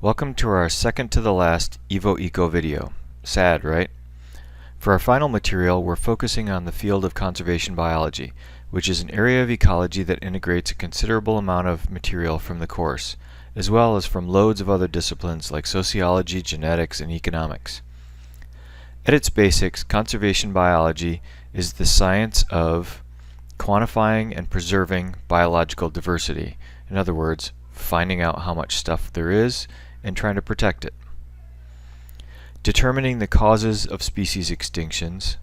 Welcome to our second to the last Evo-Eco video. Sad, right? For our final material, we're focusing on the field of conservation biology, which is an area of ecology that integrates a considerable amount of material from the course, as well as from loads of other disciplines like sociology, genetics, and economics. At its basics, conservation biology is the science of quantifying and preserving biological diversity. In other words, finding out how much stuff there is and trying to protect it. Determining the causes of species extinctions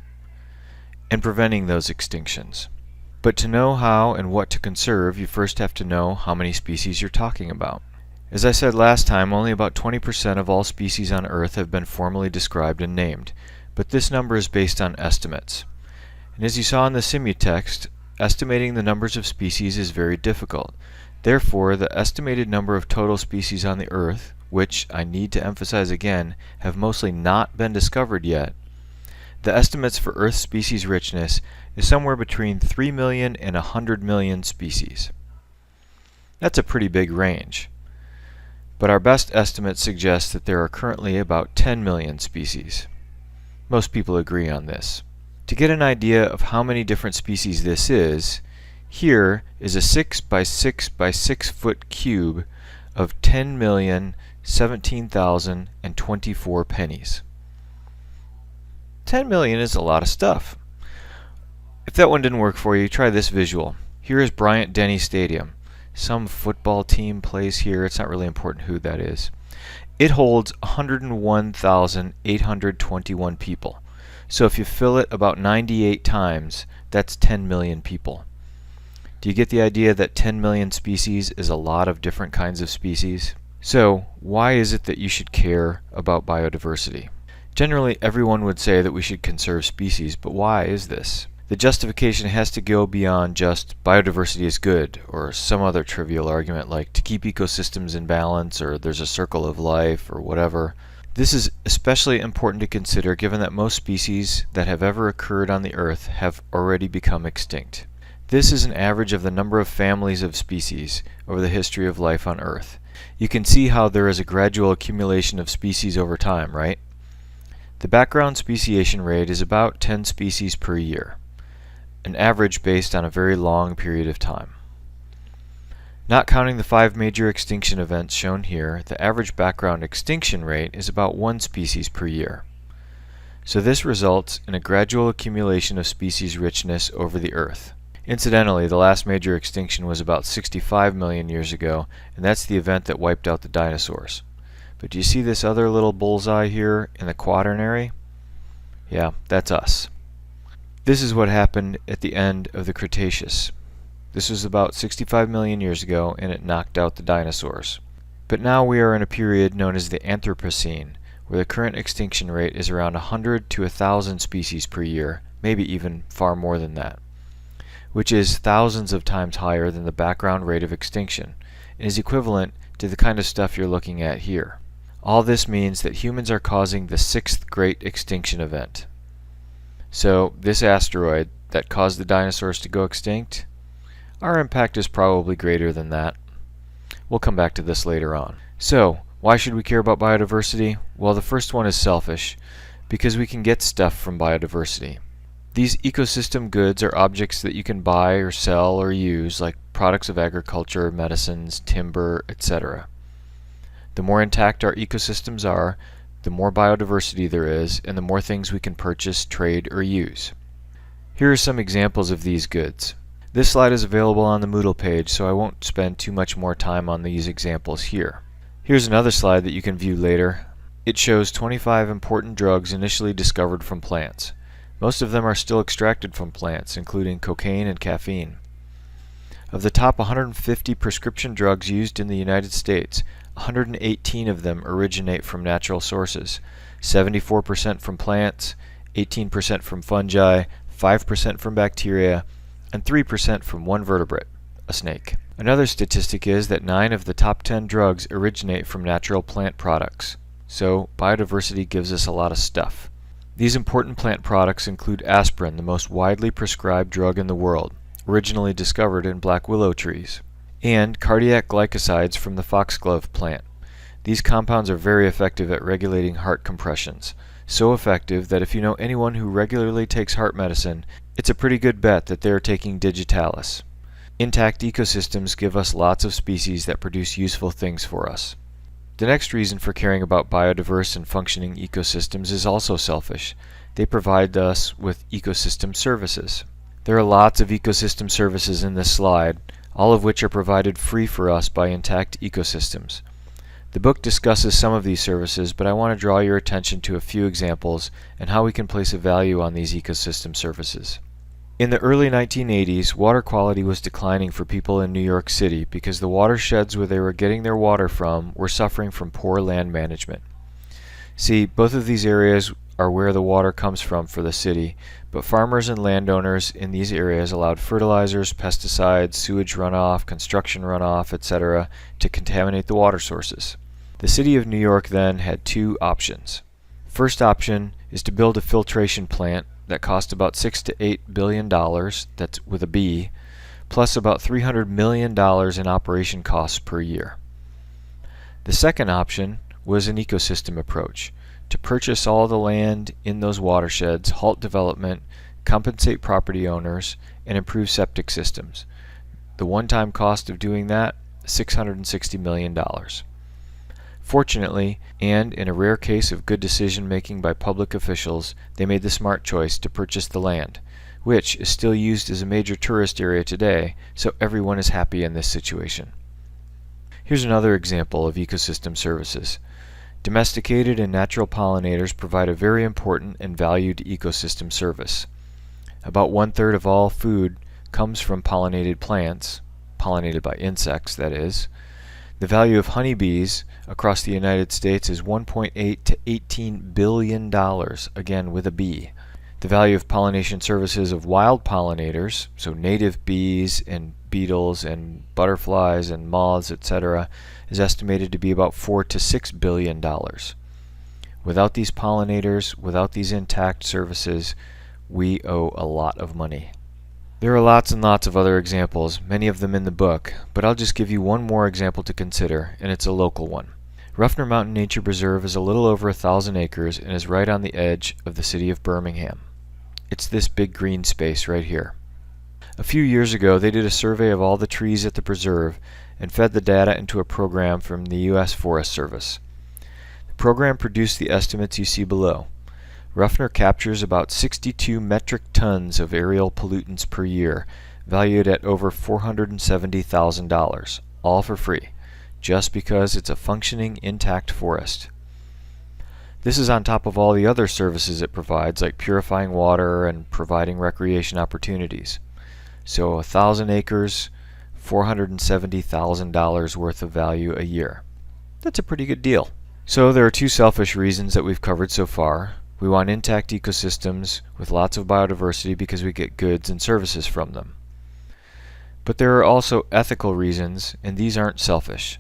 and preventing those extinctions. But to know how and what to conserve, you first have to know how many species you're talking about. As I said last time, only about 20% of all species on Earth have been formally described and named, but this number is based on estimates. And as you saw in the simutext, estimating the numbers of species is very difficult. Therefore, the estimated number of total species on the Earth, which, I need to emphasize again, have mostly not been discovered yet, the estimates for Earth's species richness is somewhere between 3 million and 100 million species. That's a pretty big range. But our best estimates suggest that there are currently about 10 million species. Most people agree on this. To get an idea of how many different species this is, here is a 6 by 6 by 6 foot cube of 10,017,024 pennies. 10 million is a lot of stuff. If that one didn't work for you, try this visual. Here is Bryant-Denny Stadium. Some football team plays here. It's not really important who that is. It holds 101,821 people. So if you fill it about 98 times, that's 10 million people. Do you get the idea that 10 million species is a lot of different kinds of species? So, why is it that you should care about biodiversity? Generally, everyone would say that we should conserve species, but why is this? The justification has to go beyond just biodiversity is good, or some other trivial argument like to keep ecosystems in balance, or there's a circle of life, or whatever. This is especially important to consider given that most species that have ever occurred on the Earth have already become extinct. This is an average of the number of families of species over the history of life on Earth. You can see how there is a gradual accumulation of species over time, right? The background speciation rate is about 10 species per year, an average based on a very long period of time. Not counting the 5 major extinction events shown here, the average background extinction rate is about 1 species per year. So this results in a gradual accumulation of species richness over the Earth. Incidentally, the last major extinction was about 65 million years ago, and that's the event that wiped out the dinosaurs. But do you see this other little bullseye here in the quaternary? Yeah, that's us. This is what happened at the end of the Cretaceous. This was about 65 million years ago, and it knocked out the dinosaurs. But now we are in a period known as the Anthropocene, where the current extinction rate is around 100 to 1,000 species per year, maybe even far more than that, which is thousands of times higher than the background rate of extinction, and is equivalent to the kind of stuff you're looking at here. All this means that humans are causing the 6th great extinction event. So, this asteroid that caused the dinosaurs to go extinct, our impact is probably greater than that. We'll come back to this later on. So, why should we care about biodiversity? Well, the first one is selfish, because we can get stuff from biodiversity. These ecosystem goods are objects that you can buy or sell or use, like products of agriculture, medicines, timber, etc. The more intact our ecosystems are, the more biodiversity there is, and the more things we can purchase, trade, or use. Here are some examples of these goods. This slide is available on the Moodle page, so I won't spend too much more time on these examples here. Here's another slide that you can view later. It shows 25 important drugs initially discovered from plants. Most of them are still extracted from plants, including cocaine and caffeine. Of the top 150 prescription drugs used in the United States, 118 of them originate from natural sources, 74% from plants, 18% from fungi, 5% from bacteria, and 3% from one vertebrate, a snake. Another statistic is that 9 of the top 10 drugs originate from natural plant products. So, biodiversity gives us a lot of stuff. These important plant products include aspirin, the most widely prescribed drug in the world, originally discovered in black willow trees, and cardiac glycosides from the foxglove plant. These compounds are very effective at regulating heart compressions. So effective that if you know anyone who regularly takes heart medicine, it's a pretty good bet that they are taking digitalis. Intact ecosystems give us lots of species that produce useful things for us. The next reason for caring about biodiverse and functioning ecosystems is also selfish. They provide us with ecosystem services. There are lots of ecosystem services in this slide, all of which are provided free for us by intact ecosystems. The book discusses some of these services, but I want to draw your attention to a few examples and how we can place a value on these ecosystem services. In the early 1980s, water quality was declining for people in New York City because the watersheds where they were getting their water from were suffering from poor land management. See, both of these areas are where the water comes from for the city, but farmers and landowners in these areas allowed fertilizers, pesticides, sewage runoff, construction runoff, etc. to contaminate the water sources. The city of New York then had two options. First option is to build a filtration plant that cost about $6 to $8 billion, that's with a B, plus about $300 million in operation costs per year. The second option was an ecosystem approach, to purchase all the land in those watersheds, halt development, compensate property owners, and improve septic systems. The one-time cost of doing that, $660 million. Fortunately, and in a rare case of good decision-making by public officials, they made the smart choice to purchase the land, which is still used as a major tourist area today, so everyone is happy in this situation. Here's another example of ecosystem services. Domesticated and natural pollinators provide a very important and valued ecosystem service. About 1/3 of all food comes from pollinated plants, pollinated by insects, that is. The value of honeybees across the United States is $1.8 to $18 billion, again with a B. The value of pollination services of wild pollinators, so native bees and beetles and butterflies and moths, etc., is estimated to be about $4 to $6 billion. Without these pollinators, without these intact services, we owe a lot of money. There are lots and lots of other examples, many of them in the book, but I'll just give you one more example to consider, and it's a local one. Ruffner Mountain Nature Preserve is a little over 1,000 acres and is right on the edge of the city of Birmingham. It's this big green space right here. A few years ago, they did a survey of all the trees at the preserve and fed the data into a program from the U.S. Forest Service. The program produced the estimates you see below. Ruffner captures about 62 metric tons of aerial pollutants per year, valued at over $470,000, all for free, just because it's a functioning, intact forest. This is on top of all the other services it provides, like purifying water and providing recreation opportunities. So 1,000 acres, $470,000 worth of value a year. That's a pretty good deal. So there are two selfish reasons that we've covered so far. We want intact ecosystems with lots of biodiversity because we get goods and services from them. But there are also ethical reasons, and these aren't selfish.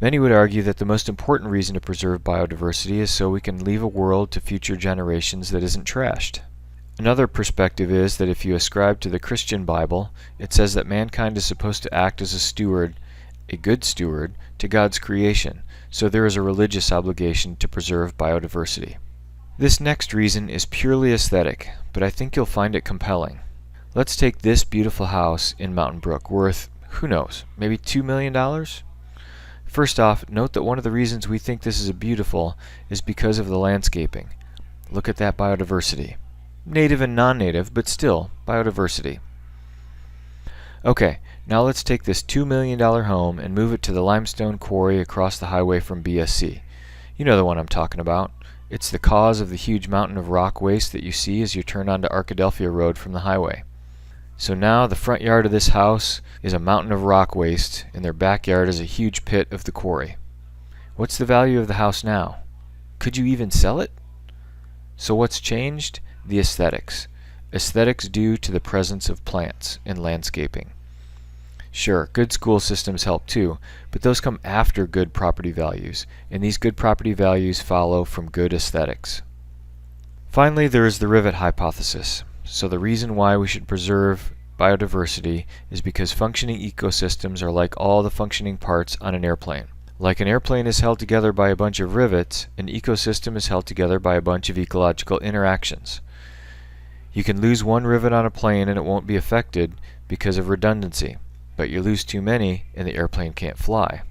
Many would argue that the most important reason to preserve biodiversity is so we can leave a world to future generations that isn't trashed. Another perspective is that if you ascribe to the Christian Bible, it says that mankind is supposed to act as a steward, a good steward, to God's creation, so there is a religious obligation to preserve biodiversity. This next reason is purely aesthetic, but I think you'll find it compelling. Let's take this beautiful house in Mountain Brook, worth, who knows, maybe $2 million? First off, note that one of the reasons we think this is beautiful is because of the landscaping. Look at that biodiversity. Native and non-native, but still, biodiversity. Okay, now let's take this $2 million home and move it to the limestone quarry across the highway from BSC. You know the one I'm talking about. It's the cause of the huge mountain of rock waste that you see as you turn onto Arkadelphia Road from the highway. So now the front yard of this house is a mountain of rock waste, and their backyard is a huge pit of the quarry. What's the value of the house now? Could you even sell it? So what's changed? The aesthetics. Aesthetics due to the presence of plants and landscaping. Sure, good school systems help too, but those come after good property values, and these good property values follow from good aesthetics. Finally, there is the rivet hypothesis. So the reason why we should preserve biodiversity is because functioning ecosystems are like all the functioning parts on an airplane. Like an airplane is held together by a bunch of rivets, an ecosystem is held together by a bunch of ecological interactions. You can lose one rivet on a plane and it won't be affected because of redundancy, but you lose too many and the airplane can't fly.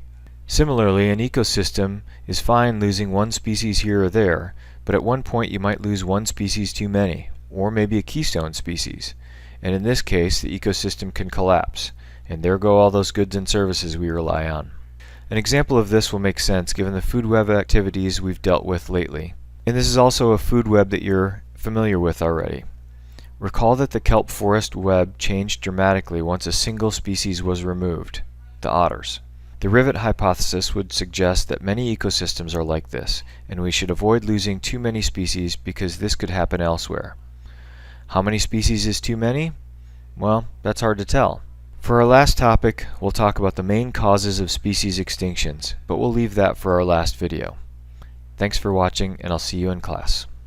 Similarly, an ecosystem is fine losing one species here or there, but at one point you might lose one species too many, or maybe a keystone species, and in this case the ecosystem can collapse, and there go all those goods and services we rely on. An example of this will make sense given the food web activities we've dealt with lately, and this is also a food web that you're familiar with already. Recall that the kelp forest web changed dramatically once a single species was removed, the otters. The rivet hypothesis would suggest that many ecosystems are like this, and we should avoid losing too many species because this could happen elsewhere. How many species is too many? Well, that's hard to tell. For our last topic, we'll talk about the main causes of species extinctions, but we'll leave that for our last video. Thanks for watching, and I'll see you in class.